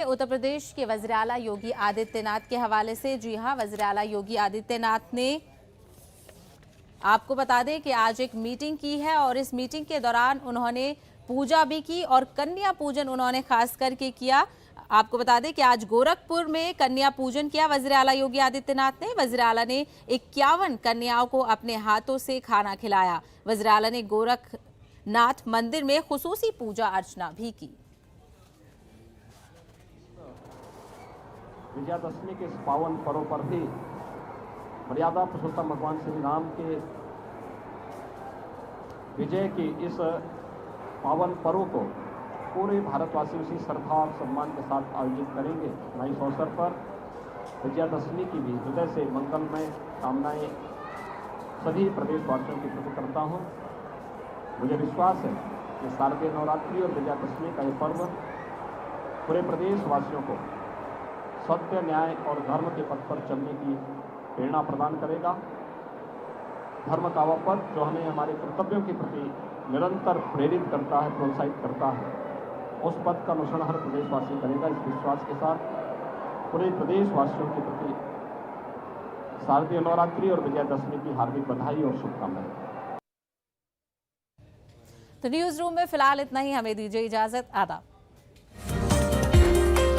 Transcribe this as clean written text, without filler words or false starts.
उत्तर प्रदेश के वज़ीर आला योगी आदित्यनाथ के हवाले से, जी हां, वज़ीर आला योगी आदित्यनाथ ने आपको बता दें कि आज एक मीटिंग की है और इस मीटिंग के दौरान उन्होंने पूजा भी की और कन्या पूजन उन्होंने खास करके किया। आपको बता दें कि आज गोरखपुर में कन्या पूजन किया वज़ीर आला योगी आदित्यनाथ ने। वज़ीर आला ने 51 कन्याओं को अपने हाथों से खाना खिलाया। वज़ीर आला ने गोरखनाथ मंदिर में खुसूसी पूजा अर्चना भी की। विजयादशमी के इस पावन पर्व पर भी मर्यादा पुरुषोत्तम भगवान श्री राम के विजय की इस पावन पर्व को पूरे भारतवासी उसी श्रद्धा और सम्मान के साथ आयोजित करेंगे। मैं इस अवसर पर विजयादशमी की भी हृदय से मंगलमय कामनाएं सभी प्रदेशवासियों के प्रति करता हूं। मुझे विश्वास है कि शारदीय नवरात्रि और विजयादशमी का यह पर्व पूरे प्रदेशवासियों को सत्य, न्याय और धर्म के पथ पर चलने की प्रेरणा प्रदान करेगा। धर्म का वह पथ जो हमें हमारे कर्तव्यों के प्रति निरंतर प्रेरित करता है, प्रोत्साहित करता है, उस पथ का अनुसरण हर प्रदेशवासी करेगा। इस विश्वास के साथ पूरे प्रदेशवासियों के प्रति शारदीय नवरात्रि और विजयादशमी की हार्दिक बधाई और शुभकामनाएं। तो न्यूज रूम में फिलहाल इतना ही। हमें दीजिए इजाजत। आदाब।